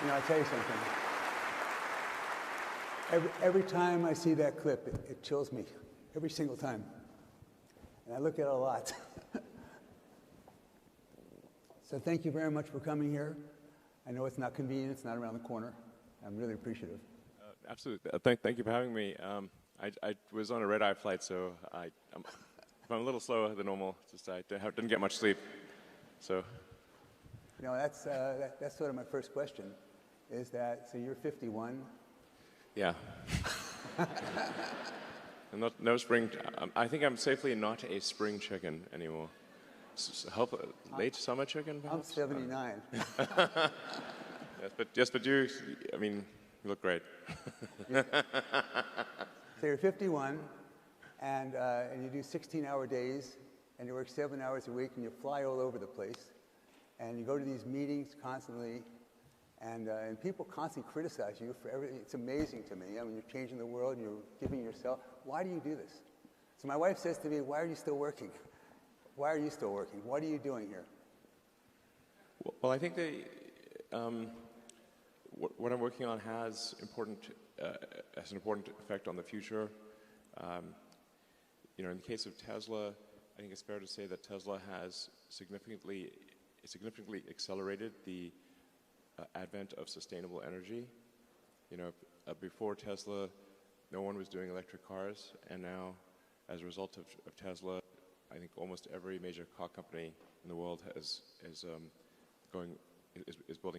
You know, I'll tell you something. Every time I see that clip, it chills me. Every single time. And I look at it a lot. So thank you very much for coming here. I know it's not convenient, it's not around the corner. I'm really appreciative. Absolutely. Thank you for having me. I was on a red-eye flight, so I'm a little slower than normal. Just I didn't get much sleep. So. You know, that's sort of my first question. Is that, so you're 51? Yeah. No spring. I think I'm safely not a spring chicken anymore. Late summer chicken, perhaps? I'm 79. Yes, but you, I mean, you look great. So you're 51, and you do 16-hour days, and you work 7 hours a week, and you fly all over the place, and you go to these meetings constantly, and people constantly criticize you for everything. It's amazing to me. I mean, you're changing the world, and you're giving yourself. Why do you do this? So my wife says to me, why are you still working? Why are you still working? What are you doing here? Well, I think what I'm working on has an important effect on the future. You know, in the case of Tesla, I think it's fair to say that Tesla has significantly accelerated the advent of sustainable energy. You know, before Tesla, no one was doing electric cars, and now, as a result of Tesla, I think almost every major car company in the world is building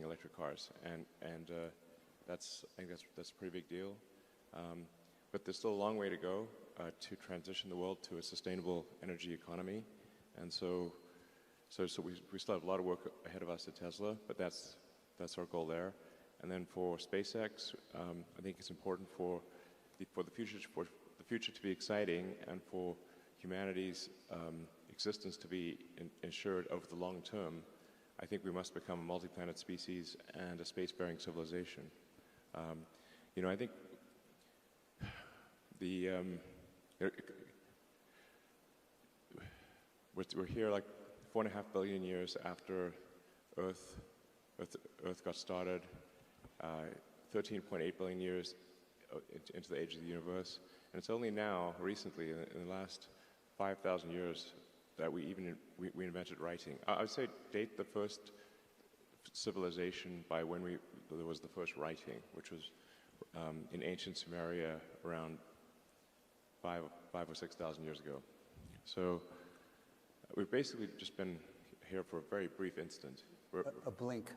electric cars, and I think that's a pretty big deal. But there's still a long way to go to transition the world to a sustainable energy economy, and so we still have a lot of work ahead of us at Tesla, but that's our goal there. And then for SpaceX, I think it's important for the future to be exciting, and for humanity's existence to be ensured over the long term. I think we must become a multi-planet species and a space-faring civilization. You know, I think we're here like 4.5 billion years after Earth got started, 13.8 billion years into the age of the universe, and it's only now, recently, in the last 5,000 years, that we invented writing. I would say date the first civilization by when there was the first writing, which was in ancient Sumeria around 5 or 6,000 years ago. So we've basically just been here for a very brief instant. A blink.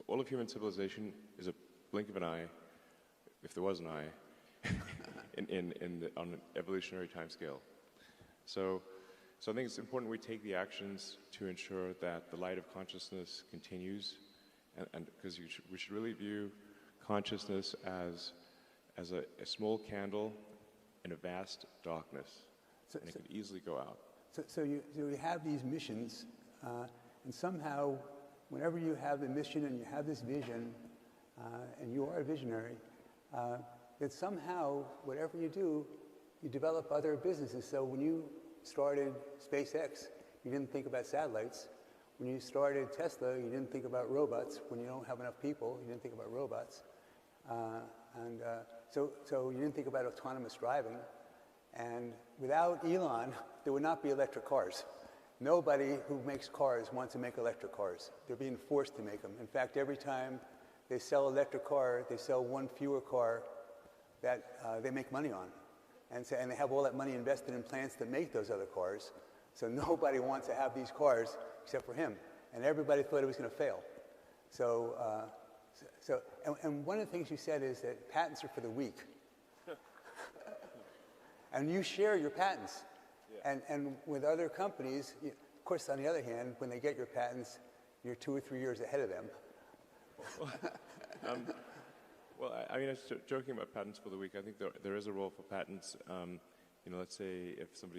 All of human civilization is a blink of an eye, if there was an eye, on an evolutionary timescale. So I think it's important we take the actions to ensure that the light of consciousness continues, and because we should really view consciousness as a small candle in a vast darkness, and it could easily go out. So you have these missions, and somehow, whenever you have the mission and you have this vision, and you are a visionary, that somehow, whatever you do, you develop other businesses. So when you started SpaceX, you didn't think about satellites. When you started Tesla, you didn't think about robots. When you don't have enough people, you didn't think about robots. So you didn't think about autonomous driving. And without Elon, there would not be electric cars. Nobody who makes cars wants to make electric cars. They're being forced to make them. In fact, every time they sell an electric car, they sell one fewer car that they make money on. And they have all that money invested in plants that make those other cars. So nobody wants to have these cars except for him. And everybody thought it was going to fail. And one of the things you said is that patents are for the weak. And you share your patents. Yeah. And with other companies, of course, on the other hand, when they get your patents, you're 2 or 3 years ahead of them. Well, I mean, I was joking about patents for the week. I think there is a role for patents. You know, let's say if some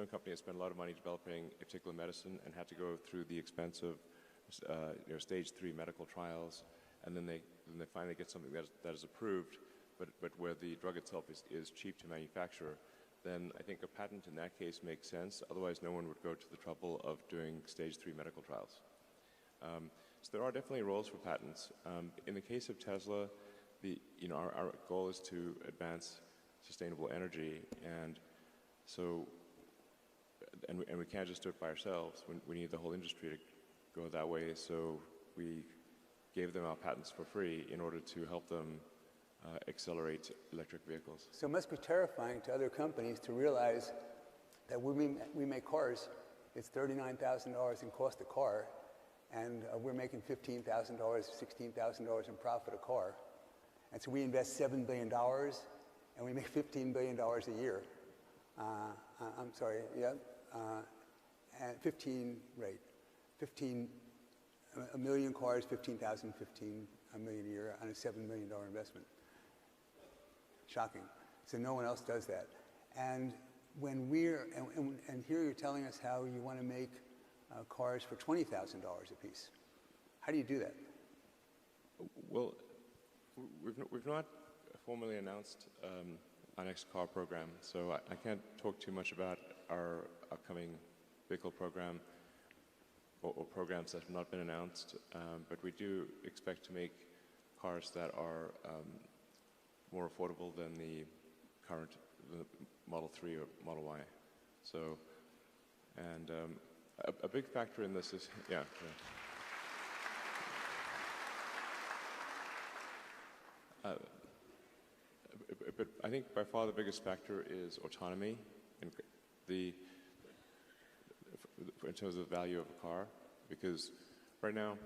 company has spent a lot of money developing a particular medicine and had to go through the expense of stage 3 medical trials, and then they finally get something that is approved, but where the drug itself is cheap to manufacture, then I think a patent in that case makes sense. Otherwise, no one would go to the trouble of doing stage 3 medical trials. So there are definitely roles for patents. In the case of Tesla, our goal is to advance sustainable energy, and we can't just do it by ourselves. We need the whole industry to go that way. So we gave them our patents for free in order to help them accelerate electric vehicles. So it must be terrifying to other companies to realize that when we make cars, it's $39,000 in cost of car, and we're making $15,000, $16,000 in profit a car. And so we invest $7 billion, and we make $15 billion a year. I'm sorry, yeah, and 15, right, 15, a million cars, 15,000, 15 a million a year on a $7 million investment. Shocking. So no one else does that. And when and here you're telling us how you want to make cars for $20,000 a piece. How do you do that? Well, we've not formally announced our next car program, so I can't talk too much about our upcoming vehicle program or programs that have not been announced, but we do expect to make cars that are more affordable than the current Model 3 or Model Y. So, and a big factor in this is, yeah. But I think by far the biggest factor is autonomy in terms of the value of a car, because right now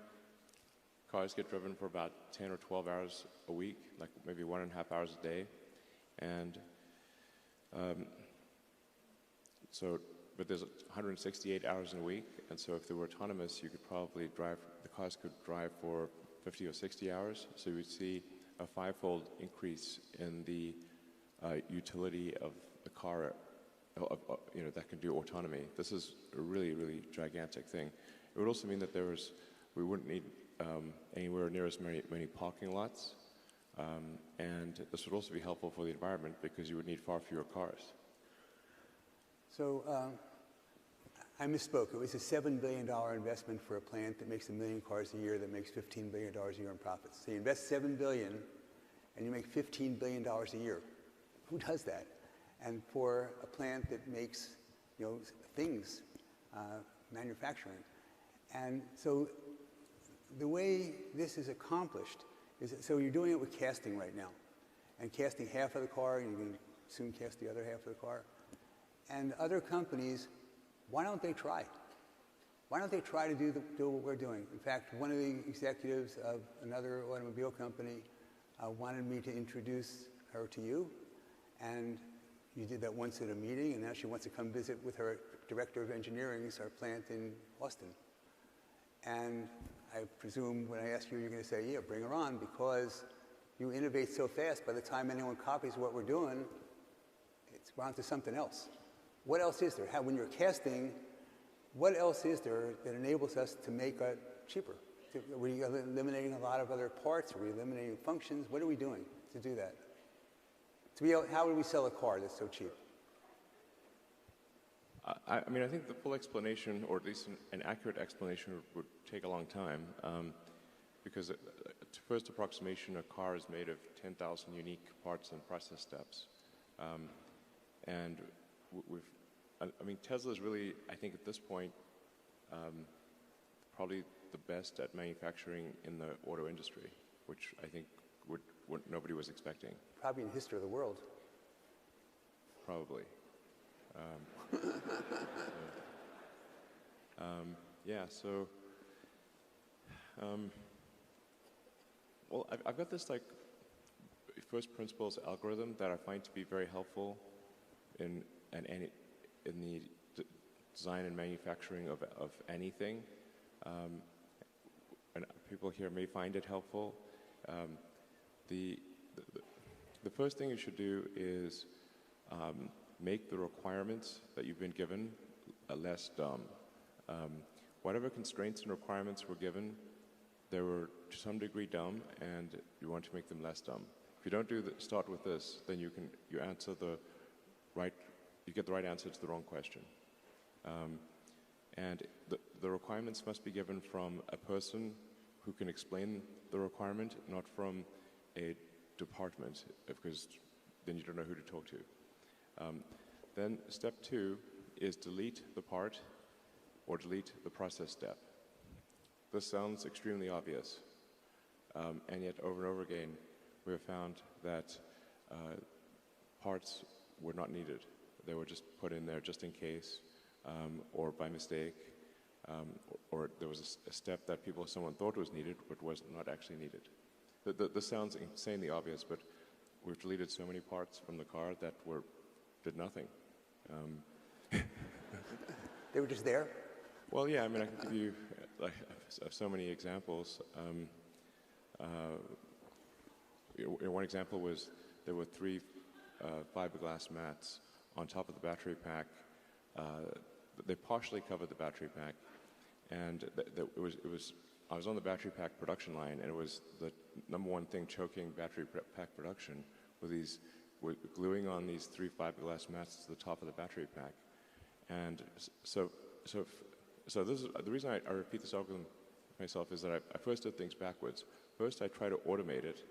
cars get driven for about 10 or 12 hours a week, like maybe 1.5 hours a day, and but there's 168 hours in a week, and so if they were autonomous, you could probably the cars could drive for 50 or 60 hours, so you would see a 5-fold increase in the utility of the car, that can do autonomy. This is a really, really gigantic thing. It would also mean that we wouldn't need anywhere near as many parking lots, and this would also be helpful for the environment because you would need far fewer cars. So I misspoke. It was a $7 billion investment for a plant that makes 1 million cars a year that makes $15 billion a year in profits. So you invest $7 billion and you make $15 billion a year. Who does that? And for a plant that makes, things, manufacturing. And so the way this is accomplished is, so you're doing it with casting right now. And casting half of the car, and you're going to soon cast the other half of the car. And other companies, why don't they try? Why don't they try to do what we're doing? In fact, one of the executives of another automobile company wanted me to introduce her to you, and you did that once at a meeting, and now she wants to come visit with her director of engineering at our plant in Austin. And I presume when I ask you, you're going to say, yeah, bring her on, because you innovate so fast, by the time anyone copies what we're doing, we're on to something else. What else is there? When you're casting, what else is there that enables us to make it cheaper? Are we eliminating a lot of other parts? Are we eliminating functions? What are we doing to do that? How would we sell a car that's so cheap? I think the full explanation, or at least an accurate explanation, would take a long time, because first approximation, a car is made of 10,000 unique parts and process steps. And Tesla is really, I think at this point, probably the best at manufacturing in the auto industry, which I think what nobody was expecting. Probably in the history of the world. Probably. Well, I've got this first principles algorithm that I find to be very helpful in the design and manufacturing of anything, and people here may find it helpful. The first thing you should do is make the requirements that you've been given less dumb. Whatever constraints and requirements were given, they were to some degree dumb, and you want to make them less dumb. If you don't start with this, then you get the right answer to the wrong question. And the requirements must be given from a person who can explain the requirement, not from a department, because then you don't know who to talk to. Then step 2 is delete the part or delete the process step. This sounds extremely obvious, and yet over and over again we have found that parts were not needed. They were just put in there just in case, or by mistake, or there was a step that someone thought was needed but was not actually needed. This sounds insanely obvious, but we've deleted so many parts from the car that did nothing. They were just there? Well, yeah, I mean, I can give you so many examples. One example was there were 3 fiberglass mats on top of the battery pack. They partially covered the battery pack, and I was on the battery pack production line, and it was the number one thing choking battery pack production with gluing on these 3 fiberglass mats to the top of the battery pack. And so this is the reason I repeat this algorithm myself, is that I first did things backwards. First I try to automate it,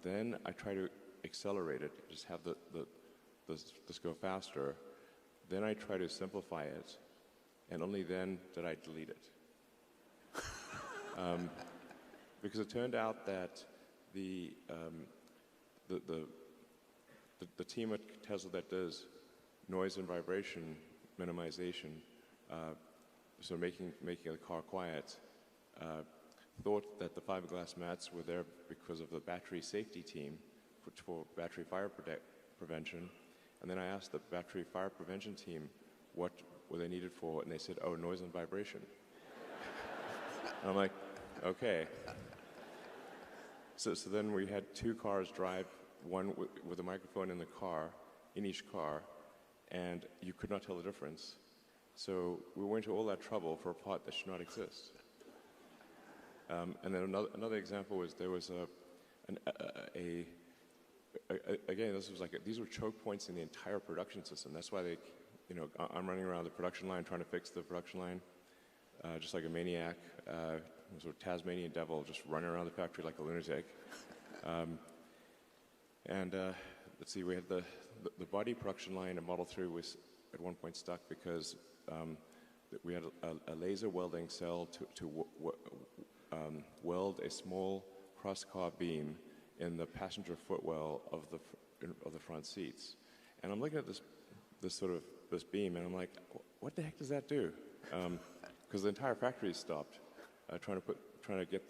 then I try to accelerate it, just have this go faster. Then I try to simplify it, and only then did I delete it. Because it turned out that the team at Tesla that does noise and vibration minimization, so making the car quiet, thought that the fiberglass mats were there because of the battery safety team for battery fire prevention. And then I asked the battery fire prevention team what were they needed for, and they said, oh, noise and vibration. And I'm like, okay. So then we had 2 cars drive, one with a microphone in each car, and you could not tell the difference. So we went to all that trouble for a part that should not exist. And then another example was there was again, this was these were choke points in the entire production system. That's why I'm running around the production line trying to fix the production line, just like a maniac, sort of Tasmanian devil, just running around the factory like a lunatic. Let's see, we had the body production line in Model 3 was at one point stuck because we had a laser welding cell to weld a small cross-car beam in the passenger footwell of the front seats. And I'm looking at this beam, and I'm like, what the heck does that do? Because the entire factory is stopped trying to get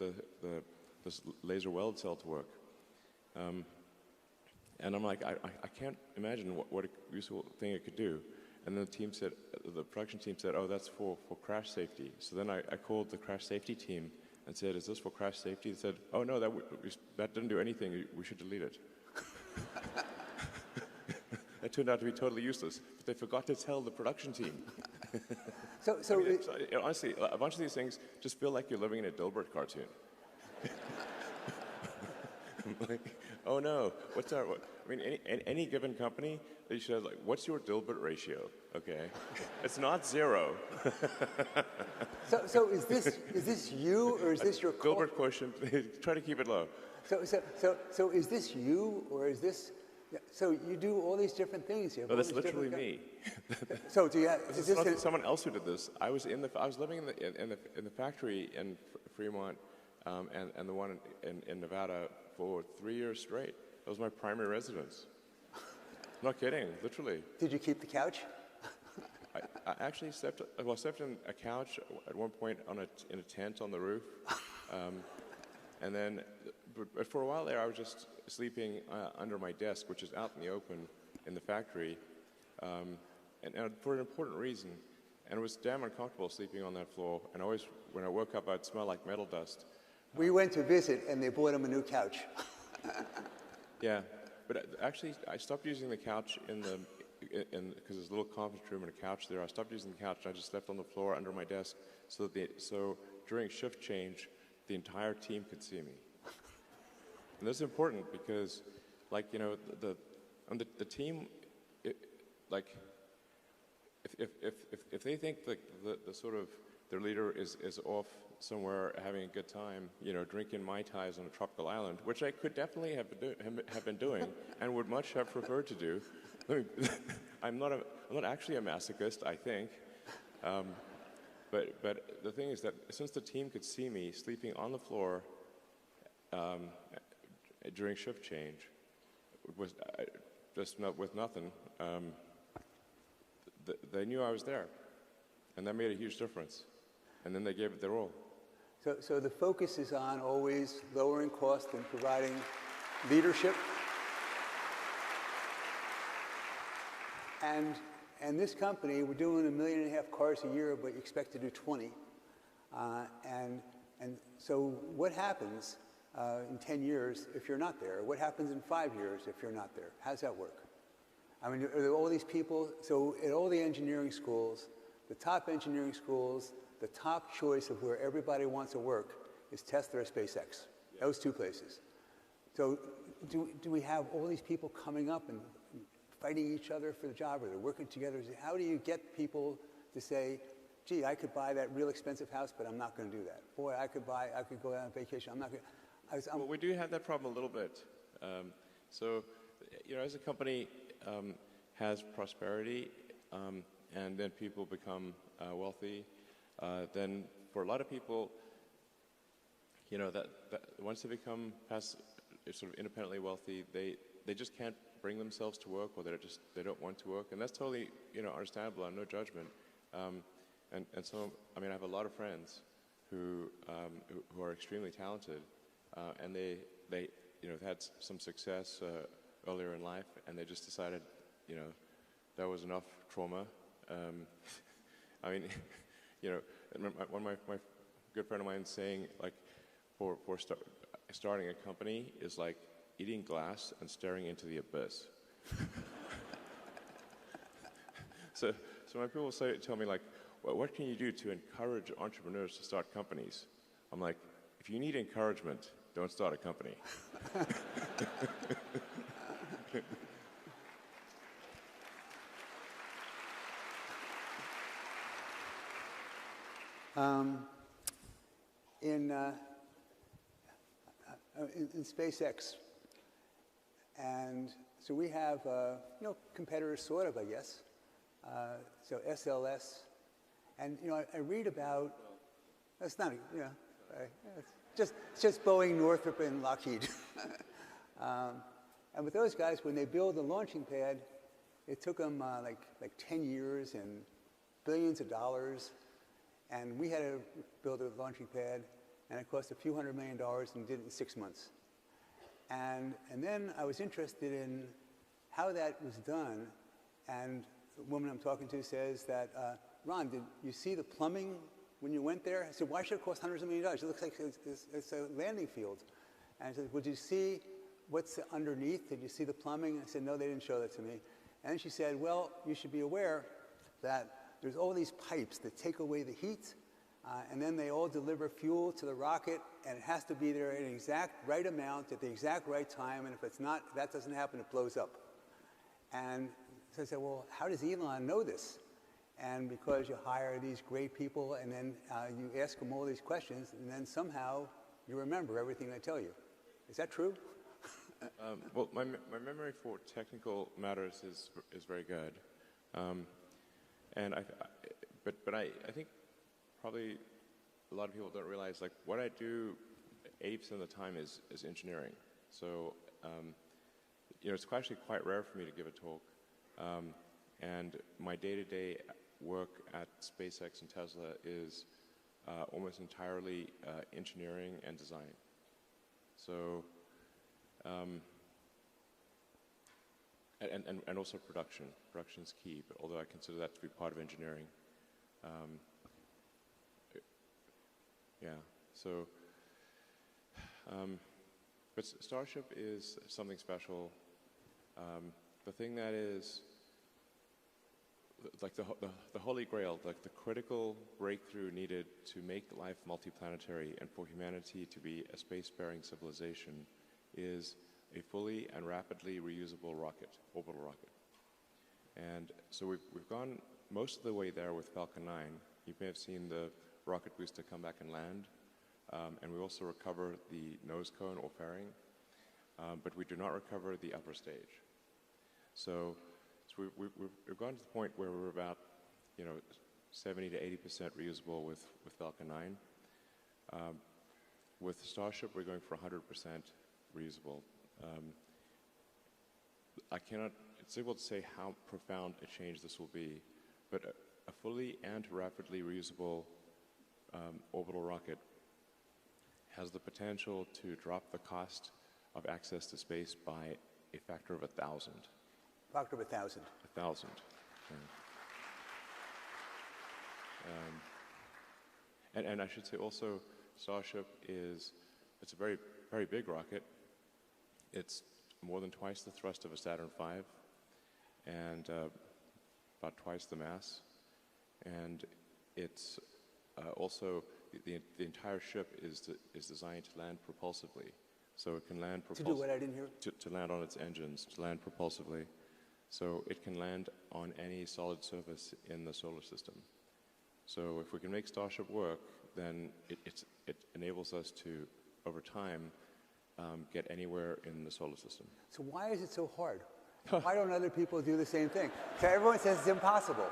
this laser weld cell to work. And I'm like, I can't imagine what a useful thing it could do. And then the production team said, oh, that's for crash safety. So then I called the crash safety team and said, is this for crash safety? They said, oh, no, that didn't do anything. We should delete it. That turned out to be totally useless, but they forgot to tell the production team. Honestly, a bunch of these things just feel like you're living in a Dilbert cartoon. Like, oh no, any given company, they should have what's your Dilbert ratio? Okay, it's not 0. So is this you, or is this your Dilbert quotient? Try to keep it low. So is this you, or is this? So you do all these different things here. No, that's literally me. So do you? Is this not someone else who did this? I was living in the factory in Fremont, and the one in Nevada for 3 years straight. That was my primary residence. Not kidding, literally. Did you keep the couch? I actually slept in a couch at one point in a tent on the roof, and then, but for a while there, I was just sleeping under my desk, which is out in the open in the factory, and for an important reason. And it was damn uncomfortable sleeping on that floor. And always, when I woke up, I'd smell like metal dust. We went to visit, and they bought him a new couch. Yeah, but actually, I stopped using the couch because there's a little conference room and a couch there. I stopped using the couch, and I just slept on the floor under my desk, so during shift change, the entire team could see me. And this is important because, the team, if they think the sort of their leader is off somewhere having a good time, drinking Mai Tais on a tropical island, which I could definitely have been doing and would much have preferred to do. I'm not actually a masochist, I think. But the thing is that since the team could see me sleeping on the floor during shift change, with nothing, they knew I was there, and that made a huge difference. And then they gave it their all. So the focus is on always lowering cost and providing leadership. And this company, we're doing 1.5 million cars a year, but you expect to do 20. And so what happens in 10 years if you're not there? What happens in 5 years if you're not there? How does that work? I mean, are there all these people? So at all the engineering schools, the top engineering schools, the top choice of where everybody wants to work is Tesla or SpaceX. Those two places. So do we have all these people coming up and fighting each other for the job, or they're working together? How do you get people to say, gee, I could buy that real expensive house, but I'm not going to do that. Boy, I could go out on vacation. I'm not going to. Well, we do have that problem a little bit. So, as a company has prosperity, and then people become wealthy, then for a lot of people, that once they become sort of independently wealthy, they just can't bring themselves to work, or they don't want to work, and that's totally understandable and no judgment. And so, I mean, I have a lot of friends who are extremely talented, and they had some success earlier in life, and they just decided that was enough trauma. I mean, one of my good friend of mine saying, like, for starting a company is like eating glass and staring into the abyss. So when people tell me, like, well, what can you do to encourage entrepreneurs to start companies? I'm like, if you need encouragement, don't start a company. In SpaceX, and so we have competitors, sort of, I guess. So SLS, and I read about. That's not it's just Boeing, Northrop, and Lockheed. And with those guys, when they build the launching pad, it took them like 10 years and billions of dollars. And we had to build a launching pad, and it cost a few $100 million, and did it in 6 months. And then I was interested in how that was done. And the woman I'm talking to says that, Ron, did you see the plumbing when you went there? I said, why should it cost hundreds of millions of dollars? It looks like it's a landing field. And I said, would you see what's underneath? Did you see the plumbing? I said, no, they didn't show that to me. And she said, well, you should be aware that there's all these pipes that take away the heat, and then they all deliver fuel to the rocket, and it has to be there in the exact right amount at the exact right time, and if it's not, that doesn't happen, it blows up. And so I said, well, how does Elon know this? And because you hire these great people, and then you ask them all these questions, and then somehow you remember everything they tell you. Is that true? Well, my memory for technical matters is very good. And but I think probably a lot of people don't realize, like, what I do 80% of the time is engineering. So it's actually quite rare for me to give a talk. And my day-to-day work at SpaceX and Tesla is almost entirely engineering and design. So and also production. Production is key, but although I consider that to be part of engineering. So, but Starship is something special. The thing that is like the holy grail, like the critical breakthrough needed to make life multiplanetary and for humanity to be a space-faring civilization is a fully and rapidly reusable rocket, orbital rocket. And so we've gone most of the way there with Falcon 9. You may have seen the rocket booster come back and land. And we also recover the nose cone or fairing, but we do not recover the upper stage. So we've gone to the point where we're about, 70 to 80% reusable with Falcon 9. With Starship, we're going for 100% reusable. It's difficult to say how profound a change this will be, but a fully and rapidly reusable orbital rocket has the potential to drop the cost of access to space by a factor of 1,000. Factor of 1,000. 1,000. And I should say also, Starship it's a very, very big rocket. It's more than twice the thrust of a Saturn V, and about twice the mass. And it's also the entire ship is designed to land propulsively, so it can land to do what? I didn't hear. To land on its engines, to land propulsively, so it can land on any solid surface in the solar system. So if we can make Starship work, then it enables us to, over time, get anywhere in the solar system. So why is it so hard? Why don't other people do the same thing? So everyone says it's impossible.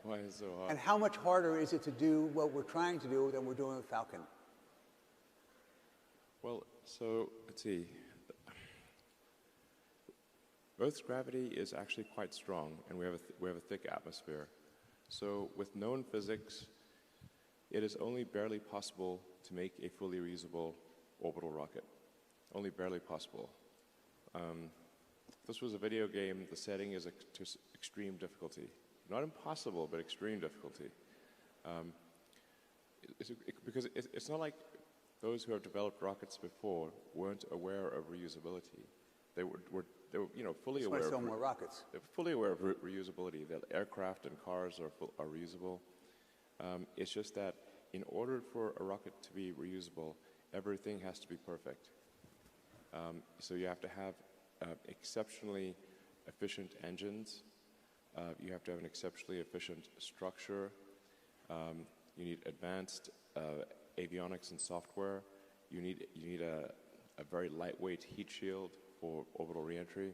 Why is it so hard? And how much harder is it to do what we're trying to do than we're doing with Falcon? Well, so let's see. Earth's gravity is actually quite strong, and we have a thick atmosphere. So with known physics, it is only barely possible to make a fully reusable orbital rocket. Only barely possible. If this was a video game, the setting is to extreme difficulty. Not impossible, but extreme difficulty. Because it's not like those who have developed rockets before weren't aware of reusability. They were fully aware. Sell more rockets. They're fully aware of reusability. That aircraft and cars are reusable. It's just that in order for a rocket to be reusable, everything has to be perfect. So you have to have exceptionally efficient engines. You have to have an exceptionally efficient structure. You need advanced avionics and software. You need a very lightweight heat shield for orbital reentry.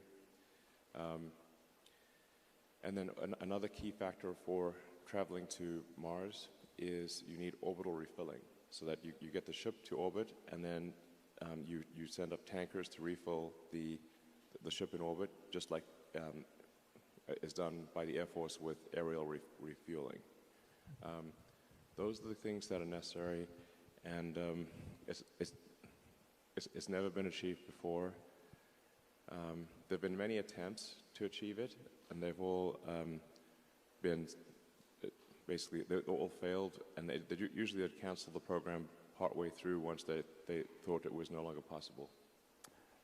And then another key factor for traveling to Mars is you need orbital refilling, so that you get the ship to orbit, and then you send up tankers to refill the ship in orbit, just like is done by the Air Force with aerial refueling. Those are the things that are necessary, and it's never been achieved before. There have been many attempts to achieve it, and they've all been basically, they all failed, and they usually cancel the program partway through once they thought it was no longer possible.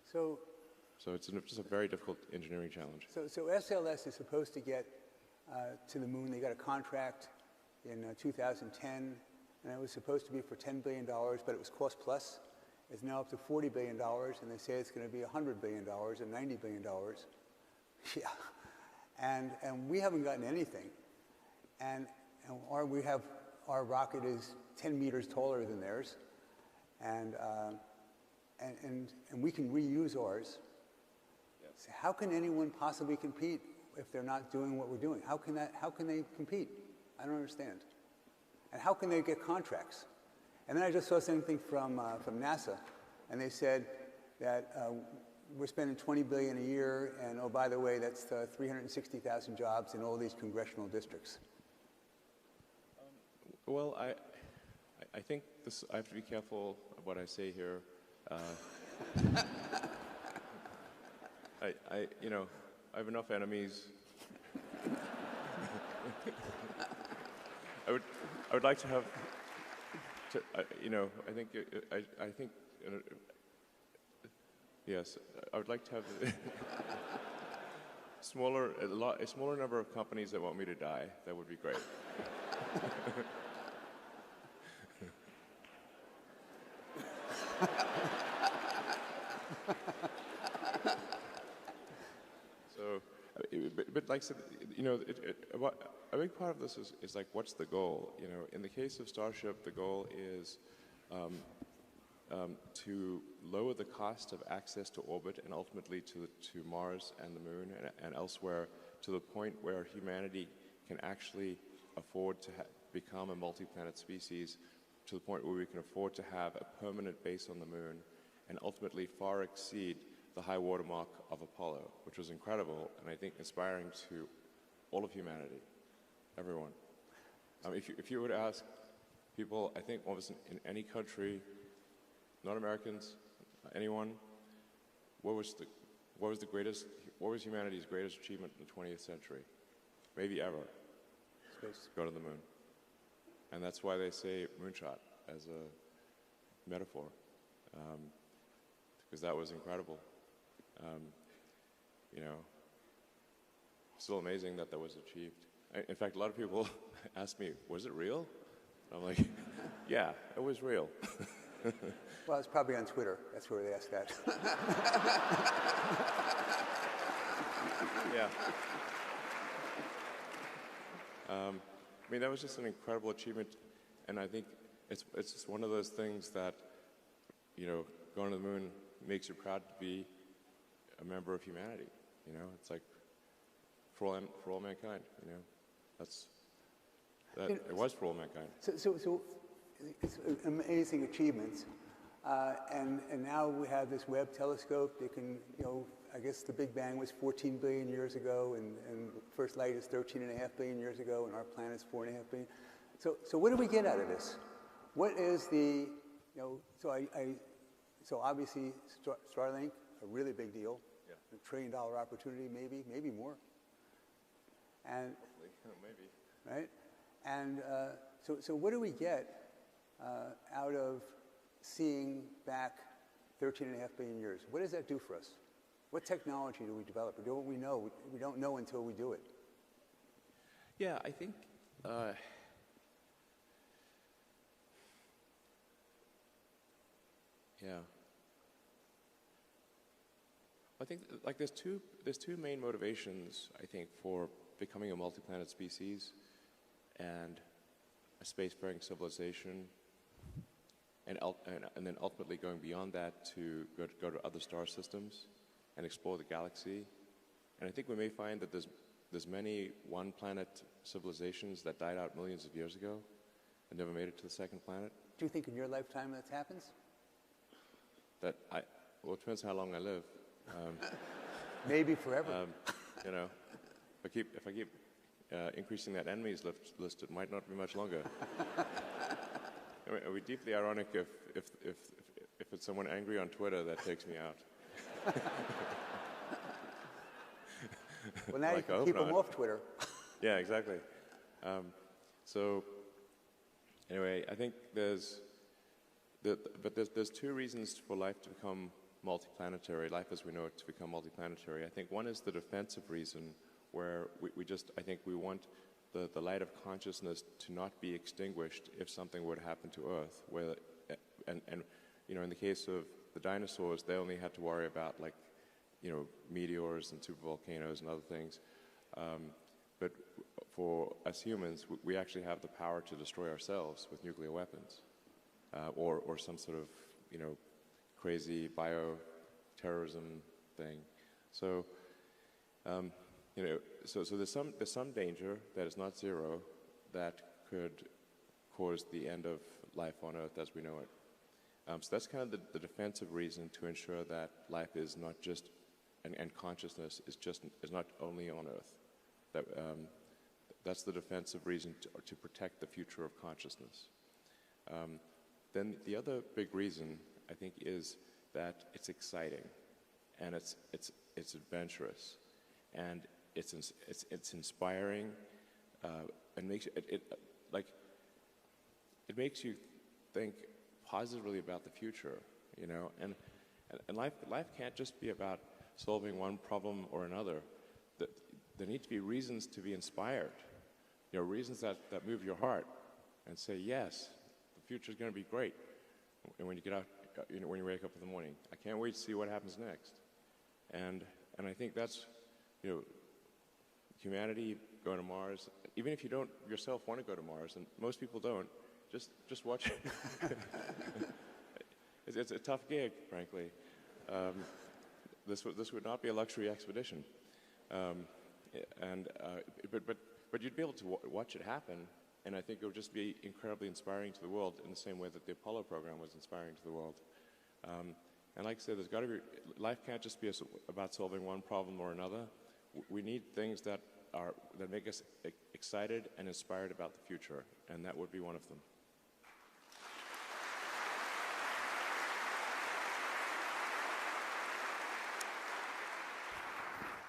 So it's just a very difficult engineering challenge. So SLS is supposed to get to the moon. They got a contract in 2010, and it was supposed to be for $10 billion, but it was cost plus. It's now up to $40 billion, and they say it's going to be $100 billion and $90 billion. Yeah, and we haven't gotten anything, and our rocket is 10 meters taller than theirs, and we can reuse ours. Yep. So how can anyone possibly compete if they're not doing what we're doing? How can they compete? I don't understand. And how can they get contracts? And then I just saw something from NASA, and they said that we're spending $20 billion a year, and oh, by the way, that's 360,000 jobs in all these congressional districts. Well, I think I have to be careful of what I say here. I have enough enemies. I would like to have. I think. Yes, I would like to have a smaller number of companies that want me to die. That would be great. like I said, you know, a big part of this is like, what's the goal? You know, in the case of Starship, the goal is to lower the cost of access to orbit and ultimately to Mars and the Moon and elsewhere, to the point where humanity can actually afford to become a multi-planet species, to the point where we can afford to have a permanent base on the Moon and ultimately far exceed the high watermark of Apollo, which was incredible and I think inspiring to all of humanity, everyone. If you were to ask people, I think almost in any country, not Americans, anyone, what was humanity's greatest achievement in the 20th century? Maybe ever. Space. Go to the Moon. And that's why they say moonshot as a metaphor, because that was incredible. You know, still amazing that was achieved. In fact, a lot of people ask me, was it real? I'm like, yeah, it was real. Well, it's probably on Twitter. That's where they ask that. Yeah. I mean, that was just an incredible achievement, and I think it's just one of those things that, you know, going to the Moon makes you proud to be a member of humanity. You know, it's like for all mankind. You know, it was for all mankind. So it's amazing achievements, and now we have this Webb telescope. They can, you know, I guess the Big Bang was 14 billion years ago, and first light is 13.5 billion years ago, and our planet's 4.5 billion. So what do we get out of this? What is the, you know? So obviously Starlink, a really big deal, yeah. $1 trillion opportunity, maybe more. And maybe. Right, and so what do we get out of seeing back 13.5 billion years? What does that do for us? What technology do we develop? Or do we know? We don't know until we do it. Yeah, I think yeah. I think like there's two main motivations, I think, for becoming a multi-planet species and a spacefaring civilization, and then ultimately going beyond that to go to other star systems and explore the galaxy. And I think we may find that there's many one-planet civilizations that died out millions of years ago and never made it to the second planet. Do you think in your lifetime that happens? Well, it depends how long I live. Maybe forever. You know, if I keep increasing that enemies list, it might not be much longer. I mean, it would be deeply ironic if it's someone angry on Twitter that takes me out. Well, now like, you can keep them off Twitter. Yeah, exactly. So anyway, I think there's two reasons for life to become multiplanetary, life as we know it to become multiplanetary. I think one is the defensive reason, where I think we want the light of consciousness to not be extinguished if something were to happen to Earth. And you know, in the case of the dinosaurs, they only had to worry about, like, you know, meteors and supervolcanoes and other things. But for us humans, we actually have the power to destroy ourselves with nuclear weapons, or some sort of, you know, crazy bioterrorism thing. So, you know, so there's some danger that is not zero that could cause the end of life on Earth as we know it. So that's kind of the defensive reason to ensure that life is not just, and consciousness is not only on Earth. That's the defensive reason to protect the future of consciousness. Then the other big reason, I think, is that it's exciting, and it's adventurous, and it's inspiring, and makes it makes you think positively about the future, you know. And life can't just be about solving one problem or another. There need to be reasons to be inspired, you know, reasons that move your heart and say, yes, the future is going to be great. And when you get out, you know, when you wake up in the morning, I can't wait to see what happens next. And I think that's, you know, humanity going to Mars, even if you don't yourself want to go to Mars, and most people don't, just watch it. It's a tough gig, frankly. This would not be a luxury expedition, but you'd be able to watch it happen, and I think it would just be incredibly inspiring to the world in the same way that the Apollo program was inspiring to the world. And like I said, there's got to be, life can't just be about solving one problem or another. We need things that make us excited and inspired about the future, and that would be one of them.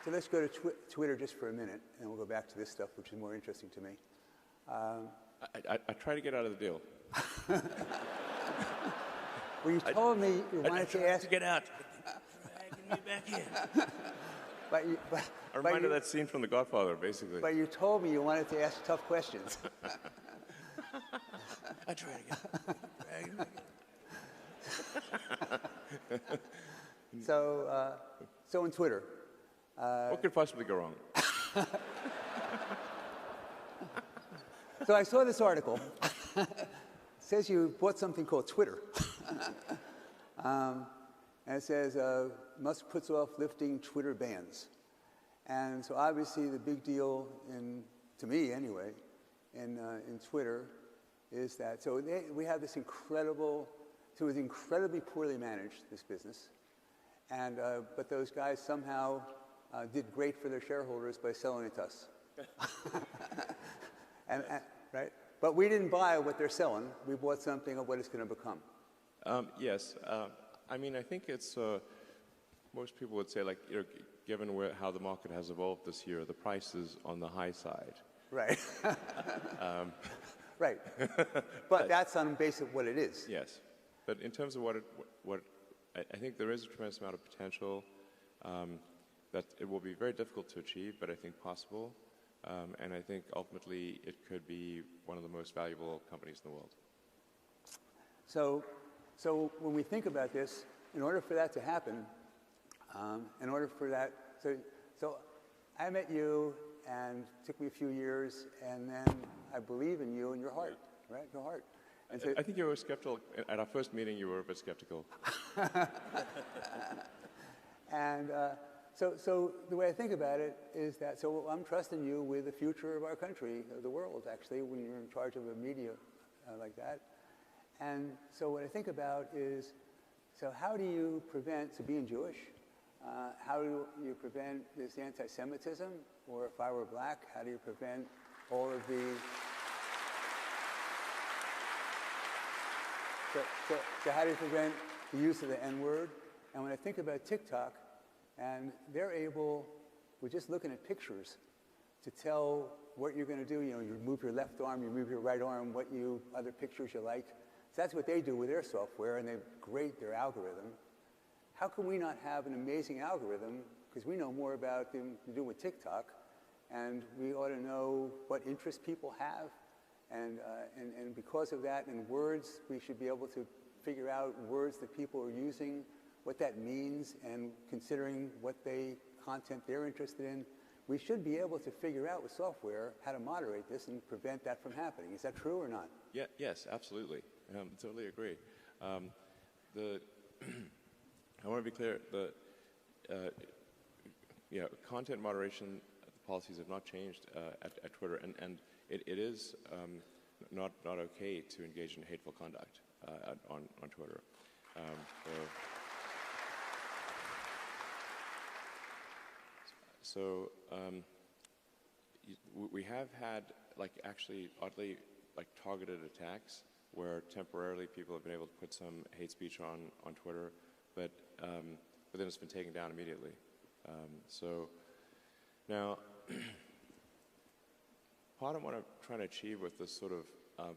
So let's go to Twitter just for a minute, and we'll go back to this stuff, which is more interesting to me. I try to get out of the deal. Well, you told me you wanted to ask... to get out. Dragging me back in. I reminded that scene from The Godfather, basically. But you told me you wanted to ask tough questions. I try to get dragging me back in. So on Twitter... what could possibly go wrong? So I saw this article. It says you bought something called Twitter. And it says, Musk puts off lifting Twitter bans. And so obviously the big deal, to me anyway, in Twitter is that, we have this incredible, so it was incredibly poorly managed, this business. And, but those guys somehow did great for their shareholders by selling it to us. Right? But we didn't buy what they're selling. We bought something of what it's going to become. Yes. I mean, I think it's, most people would say, like, given how the market has evolved this year, the price is on the high side. Right. Right. But that's on base of what it is. Yes. But in terms of I think there is a tremendous amount of potential that it will be very difficult to achieve, but I think possible. And I think ultimately it could be one of the most valuable companies in the world. So when we think about this, in order for that to happen, so I met you, and it took me a few years, and then I believe in you and your heart, right? Your heart. And so, I think you were skeptical. At our first meeting, you were a bit skeptical. And so the way I think about it is that, so I'm trusting you with the future of our country, of the world, actually, when you're in charge of a media like that. And so what I think about is, so how do you prevent, so being Jewish, how do you prevent this anti-Semitism? Or if I were black, how do you prevent all of the... So how do you prevent the use of the N-word? And when I think about TikTok, and they're able, we're just looking at pictures, to tell what you're going to do. You know, you move your left arm, you move your right arm, what other pictures you like. So that's what they do with their software, and they grade their algorithm. How can we not have an amazing algorithm? Because we know more about them to do with TikTok, and we ought to know what interests people have. And because of that, in words, we should be able to figure out words that people are using, what that means, and considering what content they're interested in. We should be able to figure out with software how to moderate this and prevent that from happening. Is that true or not? Yeah, yes, absolutely. Totally agree. I want to be clear. Content moderation policies have not changed at Twitter, and it is not okay to engage in hateful conduct on Twitter. So we have had, like, actually oddly, like, targeted attacks where temporarily people have been able to put some hate speech on Twitter, but then it's been taken down immediately. So now, part of what I'm trying to achieve with this sort of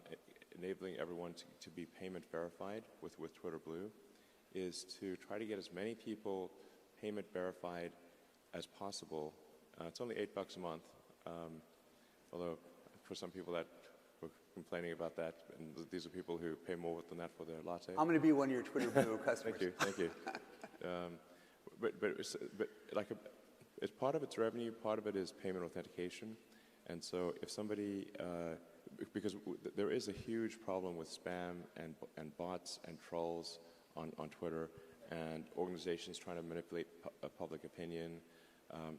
enabling everyone to be payment verified with Twitter Blue is to try to get as many people payment verified as possible. It's only $8 a month, although for some people that were complaining about that, and these are people who pay more than that for their latte. I'm going to be one of your Twitter Blue customers. Thank you. But like it's part of its revenue, part of it is payment authentication. And so if somebody, because there is a huge problem with spam and bots and trolls on Twitter, and organizations trying to manipulate public opinion,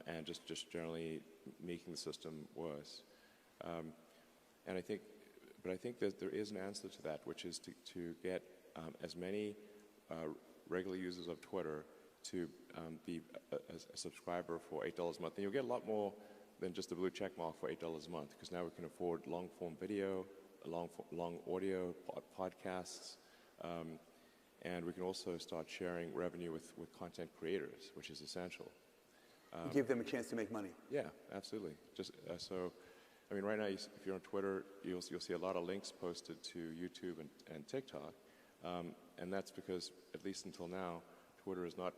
and just generally making the system worse. And I think that there is an answer to that, which is to get as many regular users of Twitter to be a subscriber for $8 a month. And you'll get a lot more than just the blue check mark for $8 a month, because now we can afford long-form video, long audio, podcasts, and we can also start sharing revenue with content creators, which is essential. Give them a chance to make money. Yeah, absolutely. Just so, I mean, right now, if you're on Twitter, you'll see a lot of links posted to YouTube and TikTok, and that's because, at least until now, Twitter has not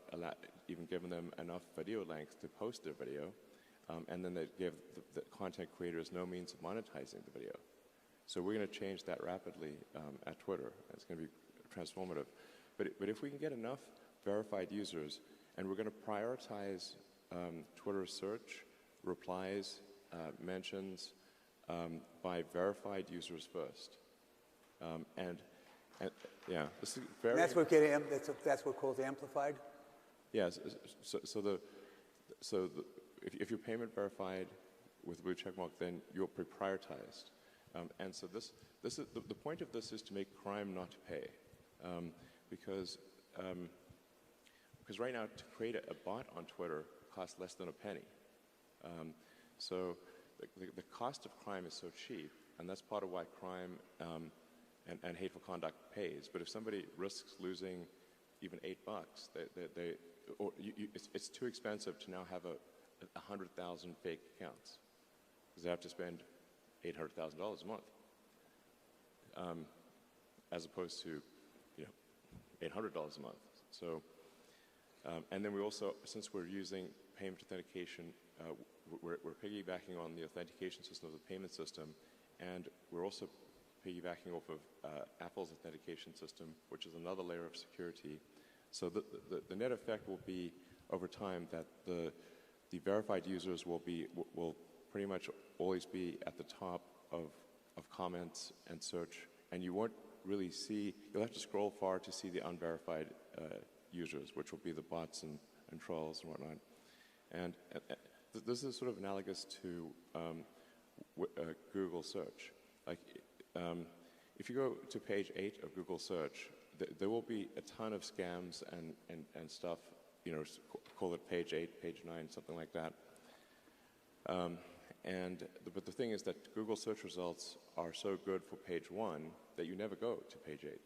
even given them enough video length to post their video, and then they give the content creators no means of monetizing the video. So we're going to change that rapidly at Twitter. It's going to be transformative. But if we can get enough verified users, and we're going to prioritize Twitter search, replies, mentions by verified users first, and yeah, this is very. And that's what calls amplified. Yes. So if you're payment verified with a blue checkmark, then you're prioritized, and so this is the point of this is to make crime not to pay, because right now to create a bot on Twitter costs less than a penny. So the cost of crime is so cheap, and that's part of why crime and hateful conduct pays. But if somebody risks losing even $8, it's too expensive to now have 100,000 fake accounts, because they have to spend $800,000 a month, as opposed to $800 a month. So, and then we also, since we're using payment authentication, we're piggybacking on the authentication system of the payment system, and we're also piggybacking off of Apple's authentication system, which is another layer of security. So the net effect will be, over time, that the verified users will pretty much always be at the top of comments and search, and you won't really see, you'll have to scroll far to see the unverified users, which will be the bots and trolls and whatnot. And this is sort of analogous to Google search. Like, if you go to page 8 of Google search, there will be a ton of scams and stuff, call it page 8, page 9, something like that. But the thing is that Google search results are so good for page 1 that you never go to page 8.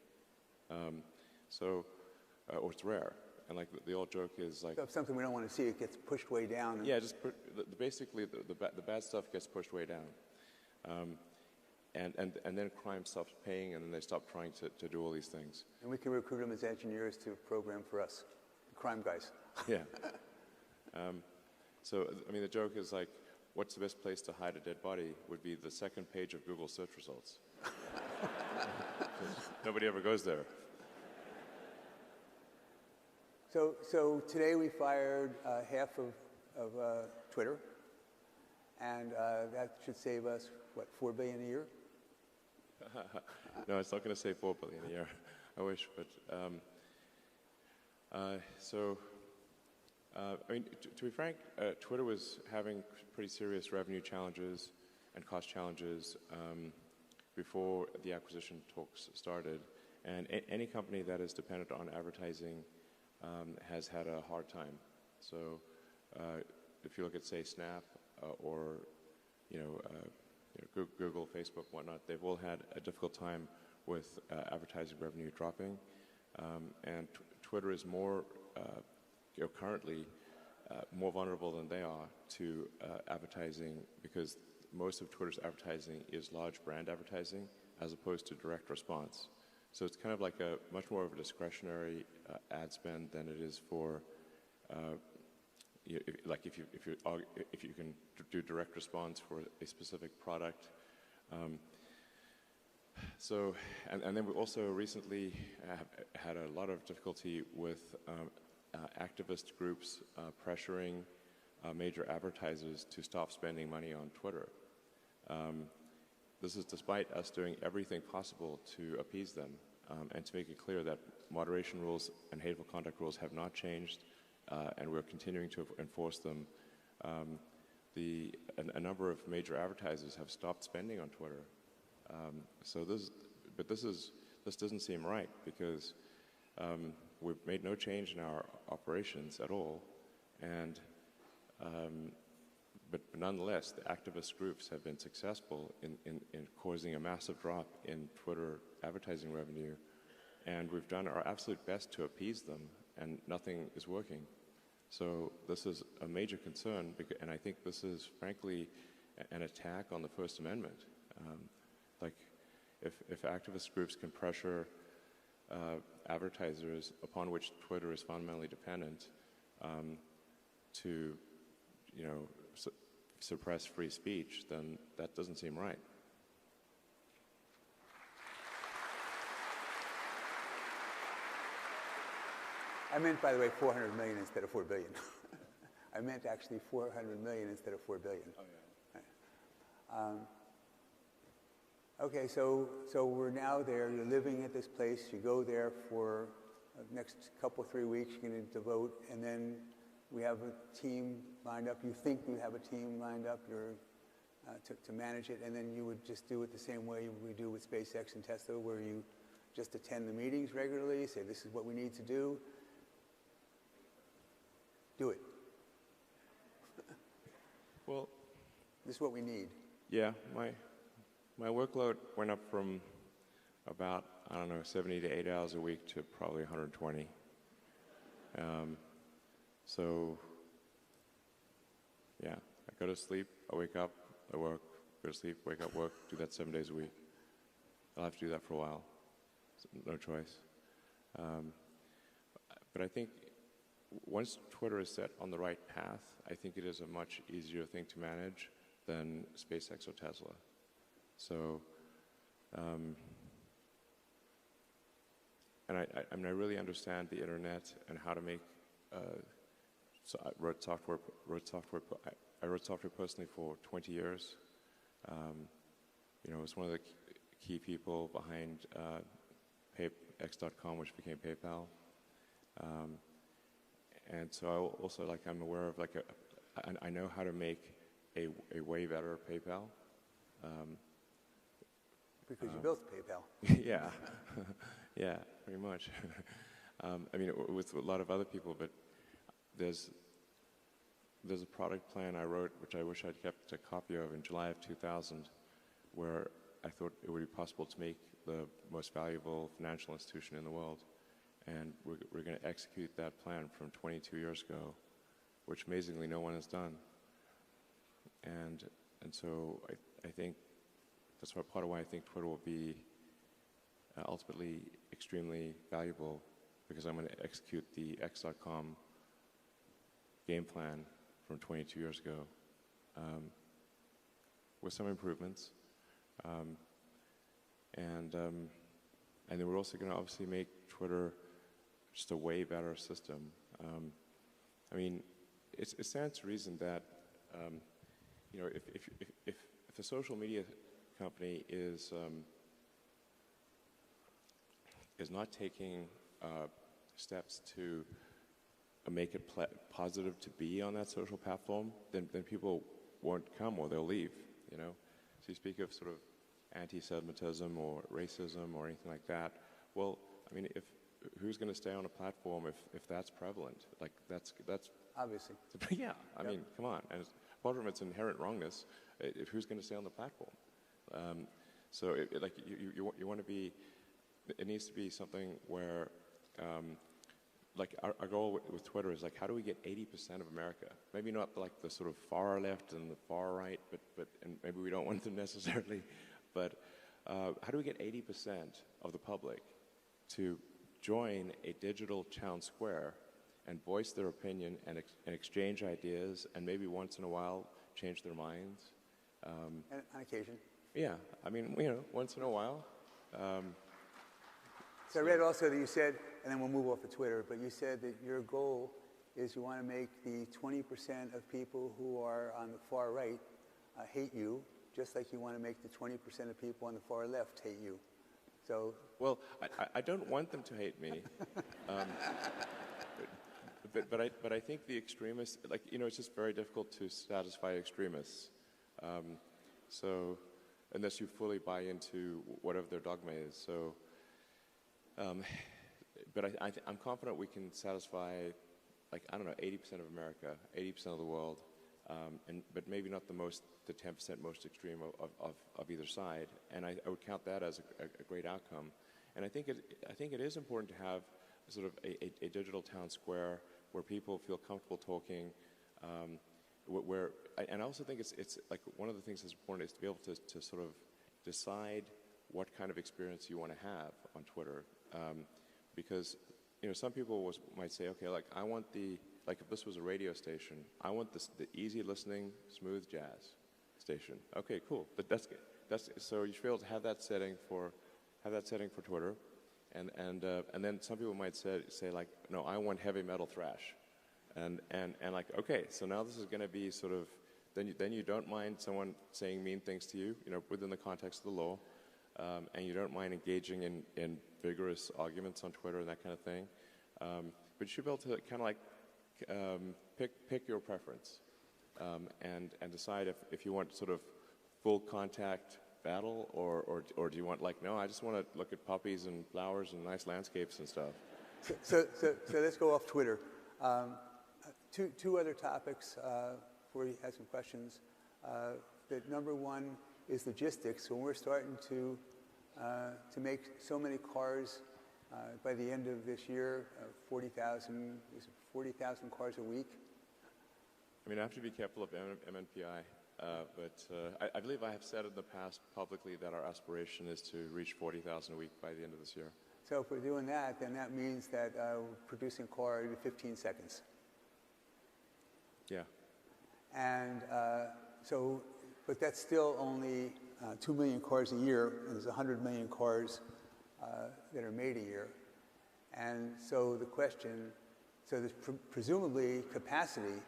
Or it's rare. And like the old joke is like, so if something we don't want to see, it gets pushed way down. Yeah, basically the bad stuff gets pushed way down. And then crime stops paying, and then they stop trying to do all these things. And we can recruit them as engineers to program for us, the crime guys. Yeah. So, I mean, the joke is like, what's the best place to hide a dead body would be the second page of Google search results. Nobody ever goes there. So today we fired half of Twitter, and that should save us, what, $4 billion a year? No, it's not going to save $4 billion a year. I wish, but I mean, to be frank, Twitter was having pretty serious revenue challenges and cost challenges before the acquisition talks started, and any company that is dependent on advertising has had a hard time. So if you look at, say, Snap or Google, Facebook, whatnot, they've all had a difficult time with advertising revenue dropping, and Twitter is more currently more vulnerable than they are to advertising, because most of Twitter's advertising is large brand advertising as opposed to direct response. So it's kind of like a much more of a discretionary ad spend than it is for, if you can do direct response for a specific product. And then we also recently have had a lot of difficulty with activist groups pressuring major advertisers to stop spending money on Twitter. This is despite us doing everything possible to appease them and to make it clear that moderation rules and hateful conduct rules have not changed, and we're continuing to enforce them. A number of major advertisers have stopped spending on Twitter. This doesn't seem right because we've made no change in our operations at all, and but nonetheless, the activist groups have been successful in causing a massive drop in Twitter advertising revenue, and we've done our absolute best to appease them, and nothing is working. So this is a major concern, and I think this is, frankly, an attack on the First Amendment. Like, if activist groups can pressure advertisers upon which Twitter is fundamentally dependent to, suppress free speech, then that doesn't seem right. I meant, by the way, 400 million instead of 4 billion. I meant actually 400 million instead of 4 billion. Oh, yeah. Okay, so we're now there. You're living at this place. You go there for the next couple, 3 weeks. You're going to devote, and then we have a team lined up. You think you have a team lined up to manage it, and then you would just do it the same way we do with SpaceX and Tesla, where you just attend the meetings regularly, say this is what we need to do. Do it. Well, this is what we need. Yeah, my workload went up from about, 70 to 8 hours a week to probably 120. So, yeah, I go to sleep, I wake up, I work, go to sleep, wake up, work, do that 7 days a week. I'll have to do that for a while. No choice. But I think once Twitter is set on the right path, I think it is a much easier thing to manage than SpaceX or Tesla. So, and I really understand the internet and how to make. So I wrote software. I wrote software personally for 20 years. I was one of the key people behind X.com, which became PayPal. And so I also I'm aware of I know how to make a way better PayPal. Because you built PayPal. Yeah, yeah, pretty much. With a lot of other people, but there's a product plan I wrote, which I wish I'd kept a copy of in July of 2000, where I thought it would be possible to make the most valuable financial institution in the world. And we're going to execute that plan from 22 years ago, which amazingly no one has done. And so I think that's part of why I think Twitter will be ultimately extremely valuable, because I'm going to execute the X.com game plan from 22 years ago with some improvements. And then we're also going to obviously make Twitter just a way better system. It stands to reason that if a social media company is not taking steps to make it positive to be on that social platform, then people won't come or they'll leave. So you speak of sort of anti-Semitism or racism or anything like that. Well, if who's going to stay on a platform if that's prevalent? That's obviously. Yeah, come on. And apart from its inherent wrongness, who's going to stay on the platform? So you want to be. It needs to be something where, our goal with Twitter is how do we get 80% of America? Maybe not the sort of far left and the far right, but and maybe we don't want them necessarily, but how do we get 80% of the public to join a digital town square and voice their opinion and exchange ideas and maybe once in a while change their minds? And on occasion. Yeah, once in a while. So I read also that you said, and then we'll move off of Twitter, but you said that your goal is you want to make the 20% of people who are on the far right hate you, just like you want to make the 20% of people on the far left hate you. So, well, I don't want them to hate me, but I think the extremists, like, it's just very difficult to satisfy extremists. So, unless you fully buy into whatever their dogma is. So, but I'm confident we can satisfy, like, I don't know, 80% of America, 80% of the world, but maybe not the 10% most extreme of either side. And I would count that as a great outcome. And I think it is important to have sort of a digital town square where people feel comfortable talking. And I also think it's like one of the things that's important is to be able to sort of decide what kind of experience you want to have on Twitter, because some people might say, okay, like I want like if this was a radio station, I want the easy listening, smooth jazz station. Okay, cool. But that's so you should be able to have that setting for Twitter, and then some people might say like, no, I want heavy metal thrash, and like, okay, so now this is going to be sort of then you don't mind someone saying mean things to you, within the context of the law, and you don't mind engaging in vigorous arguments on Twitter and that kind of thing, but you should be able to kind of like pick your preference, and decide if you want sort of full contact battle or do you want like, no, I just want to look at poppies and flowers and nice landscapes and stuff. So let's go off Twitter. Two other topics before you have some questions. That number one is logistics. When we're starting to make so many cars by the end of this year, 40,000 cars a week. I mean, I have to be careful of MNPI, but I believe I have said in the past publicly that our aspiration is to reach 40,000 a week by the end of this year. So if we're doing that, then that means that we're producing a car every 15 seconds. Yeah. And but that's still only 2 million cars a year, and there's 100 million cars that are made a year. And so the question, so there's presumably capacity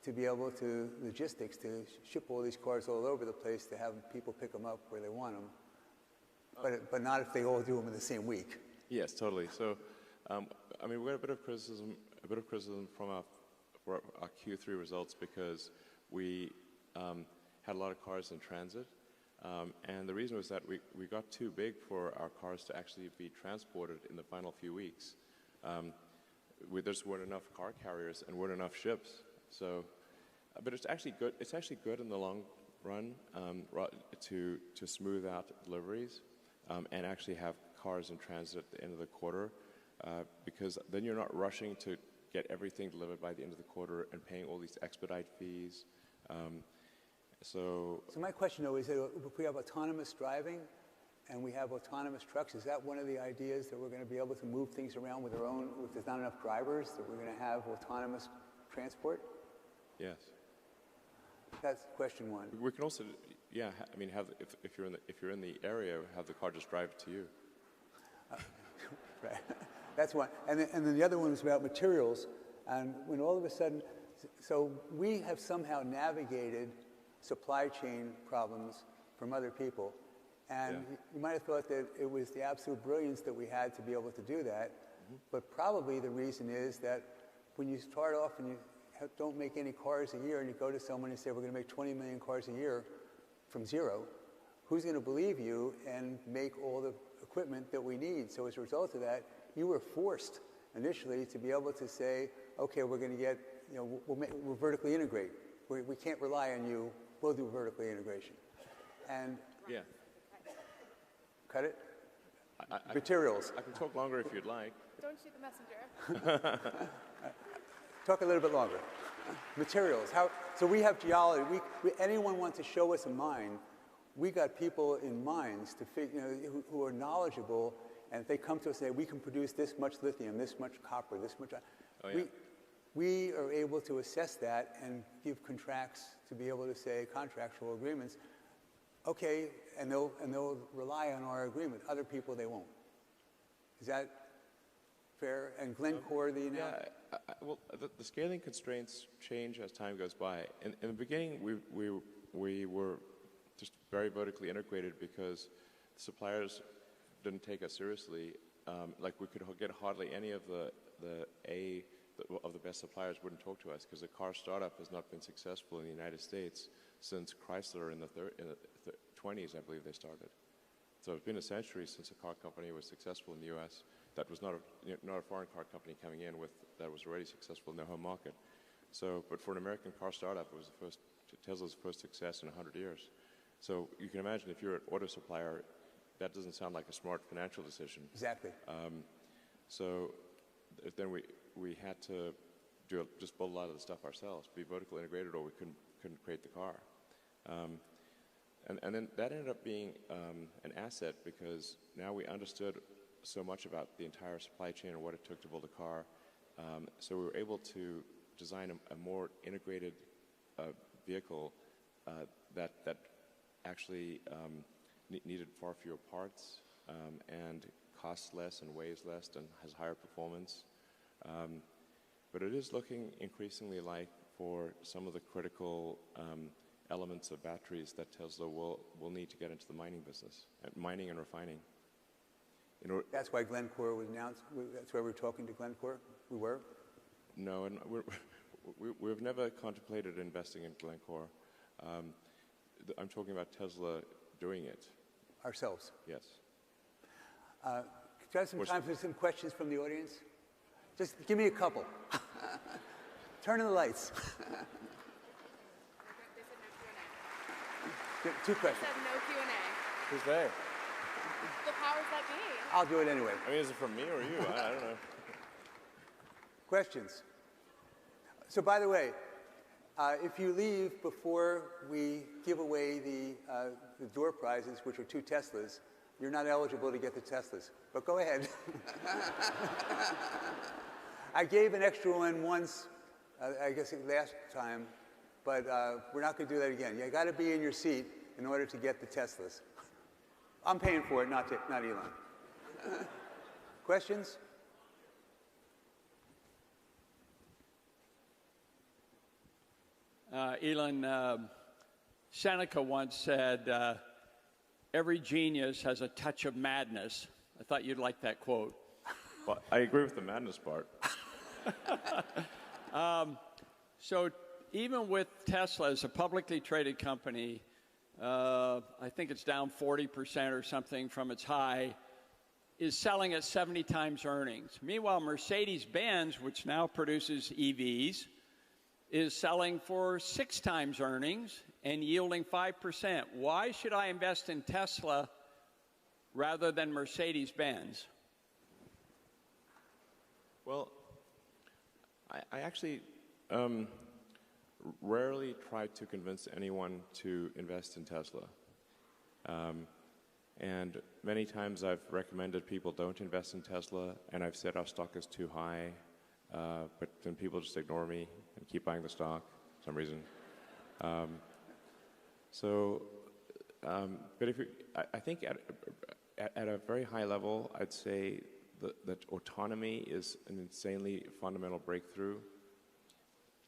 to be able to, logistics, to ship all these cars all over the place, to have people pick them up where they want them, but not if they all do them in the same week. Yes, totally. So, I mean, we got a bit of criticism from our Q3 results because we had a lot of cars in transit, and the reason was that we got too big for our cars to actually be transported in the final few weeks. There just weren't enough car carriers and weren't enough ships. So, but it's actually good. It's actually good in the long run to smooth out deliveries and actually have cars in transit at the end of the quarter, because then you're not rushing to get everything delivered by the end of the quarter and paying all these expedite fees. So my question, though, is that if we have autonomous driving and we have autonomous trucks, is that one of the ideas that we're going to be able to move things around with our own, if there's not enough drivers, that we're going to have autonomous transport? Yes. That's question one. We can also, yeah, I mean, have if you're in the area, have the car just drive it to you. Right. That's one. And then the other one is about materials. And when all of a sudden, so we have somehow navigated supply chain problems from other people. And yeah. You might have thought that it was the absolute brilliance that we had to be able to do that. Mm-hmm. But probably the reason is that when you start off and you don't make any cars a year and you go to someone and say, we're going to make 20 million cars a year from zero, who's going to believe you and make all the equipment that we need? So as a result of that, you were forced initially to be able to say, okay, we're going to get, we'll vertically integrate. We can't rely on you. We'll do vertical integration. And yeah, cut it. Materials. I can talk longer if you'd like. Don't shoot the messenger. Talk a little bit longer. Materials. So we have geology. Anyone wants to show us a mine, we got people in mines who are knowledgeable, and if they come to us and say, we can produce this much lithium, this much copper, this much, oh, yeah. we are able to assess that and give contracts to be able to say contractual agreements. Okay, and they'll rely on our agreement. Other people, they won't. Is that fair? And Glencore, the yeah, well, the scaling constraints change as time goes by. In the beginning, we were just very vertically integrated because suppliers didn't take us seriously. Like we could get hardly any of the best suppliers wouldn't talk to us because a car startup has not been successful in the United States since Chrysler in the 20s, I believe they started. So it's been a century since a car company was successful in the U.S. that was not a foreign car company coming in that was already successful in their home market. So, but for an American car startup, it was Tesla's first success in 100 years. So you can imagine if you're an auto supplier, that doesn't sound like a smart financial decision. Exactly. So then we had to just build a lot of the stuff ourselves, be vertically integrated, or we couldn't create the car. And then that ended up being an asset because now we understood so much about the entire supply chain and what it took to build a car. So we were able to design a more integrated vehicle that actually needed far fewer parts and costs less and weighs less and has higher performance. But it is looking increasingly like for some of the critical elements of batteries that Tesla will need to get into the mining business, mining and refining. That's why Glencore was announced. That's why we're talking to Glencore. We were. No, and we've never contemplated investing in Glencore. I'm talking about Tesla doing it Ourselves. Yes. Do you have some time for some questions from the audience? Just give me a couple. Turn on the lights. They said no Q&A. Two questions. They said no Q&A. Who's they? The powers that be. I'll do it anyway. I mean, is it from me or you? I don't know. Questions? So by the way, if you leave before we give away the door prizes, which are 2 Teslas, you're not eligible to get the Teslas. But go ahead. I gave an extra one once, I guess last time, but we're not going to do that again. You got to be in your seat in order to get the Teslas. I'm paying for it, not Elon. Questions? Elon, Seneca once said, every genius has a touch of madness. I thought you'd like that quote. Well, I agree with the madness part. So even with Tesla as a publicly traded company, I think it's down 40% or something from its high, is selling at 70 times earnings. Meanwhile, Mercedes-Benz, which now produces EVs, is selling for 6 times earnings and yielding 5%. Why should I invest in Tesla rather than Mercedes-Benz? Well, I actually rarely try to convince anyone to invest in Tesla. And many times I've recommended people don't invest in Tesla, and I've said our stock is too high, but then people just ignore me and keep buying the stock for some reason. But if I think at a very high level, I'd say that autonomy is an insanely fundamental breakthrough,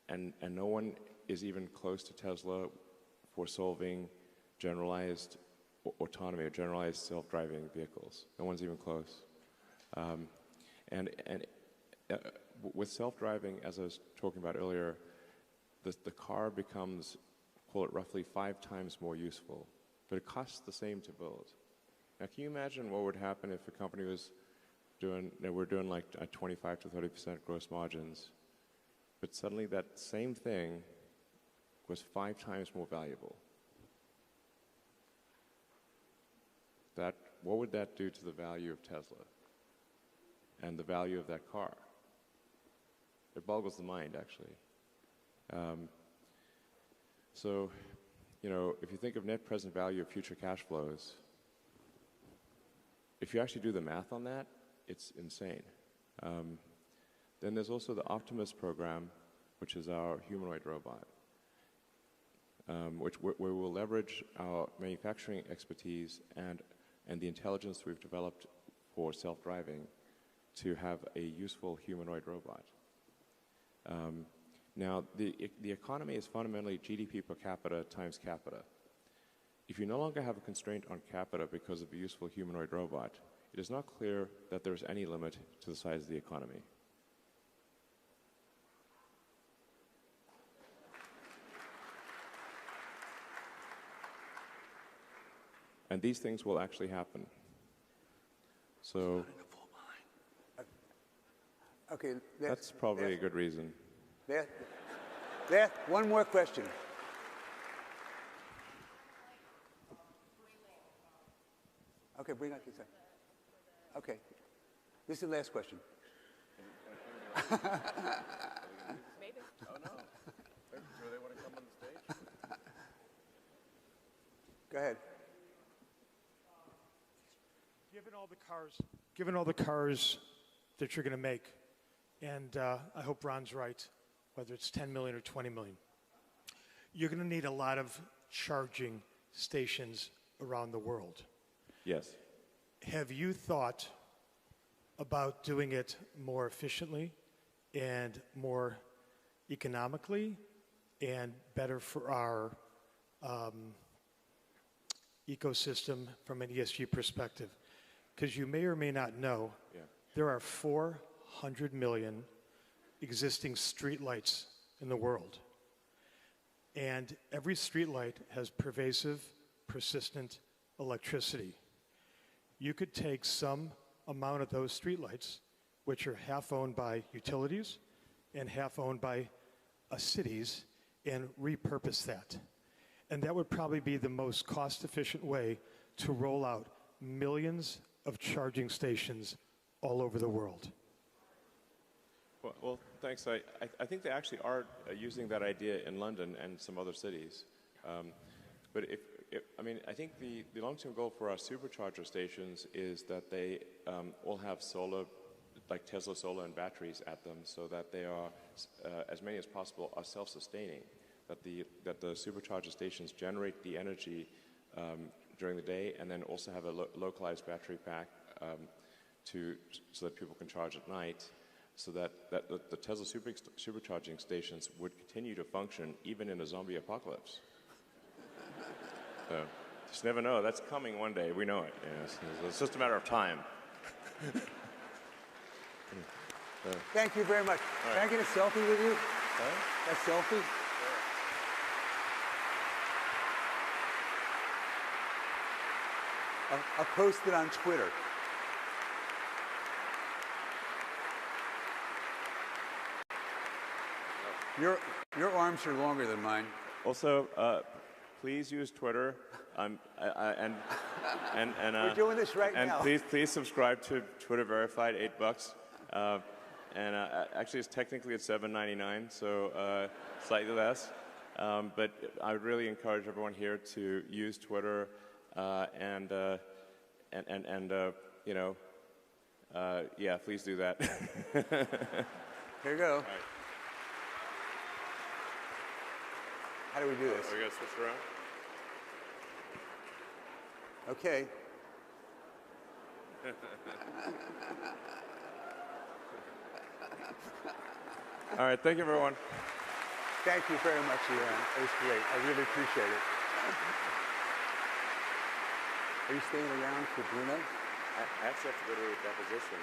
and no one is even close to Tesla for solving generalized autonomy or generalized self-driving vehicles. No one's even close. With self-driving, as I was talking about earlier, the car becomes, quote, roughly 5 times more useful, but it costs the same to build. Now, can you imagine what would happen if a company was we're doing like 25 to 30% gross margins, but suddenly that same thing was 5 times more valuable? What would that do to the value of Tesla and the value of that car? It boggles the mind, actually. So, if you think of net present value of future cash flows, if you actually do the math on that, it's insane. Then there's also the Optimus program, which is our humanoid robot, where we'll leverage our manufacturing expertise and the intelligence we've developed for self-driving to have a useful humanoid robot. Now, the economy is fundamentally GDP per capita times capita. If you no longer have a constraint on capita because of a useful humanoid robot, it is not clear that there is any limit to the size of the economy. And these things will actually happen. So Okay, that's probably a good reason. There, one more question. Okay, bring out your side. Okay, this is the last question. Maybe. Oh no. Do they want to come on the stage? Go ahead. Given all the cars that you're going to make, and I hope Ron's right, whether it's 10 million or 20 million, you're going to need a lot of charging stations around the world. Yes. Have you thought about doing it more efficiently and more economically and better for our ecosystem from an ESG perspective? Because you may or may not know, there are 400 million existing streetlights in the world. And every streetlight has pervasive, persistent electricity. You could take some amount of those streetlights, which are half owned by utilities and half owned by cities, and repurpose that. And that would probably be the most cost-efficient way to roll out millions of charging stations all over the world. Well, thanks. I think they actually are using that idea in London and some other cities. But I think the long-term goal for our supercharger stations is that they all have solar, like Tesla solar and batteries at them, so that they are, as many as possible, are self-sustaining. That the supercharger stations generate the energy during the day, and then also have a localized battery pack so that people can charge at night, so that the Tesla supercharging stations would continue to function even in a zombie apocalypse. So, just never know. That's coming one day. We know it. Yes. It's just a matter of time. Thank you very much. Right. Can I get a selfie with you? Huh? A selfie? I'll post it on Twitter. Your arms are longer than mine. Also, please use Twitter. We're doing this right and now. please subscribe to Twitter Verified, $8. Actually, technically it's $7.99, so slightly less. But I would really encourage everyone here to use Twitter please do that. Here you go. Right. How do we do this? Are we going to switch around? Okay. All right, thank you, everyone. Thank you very much, Elon. It was great. I really appreciate it. Are you staying around for Bruno? I actually have to go to a deposition.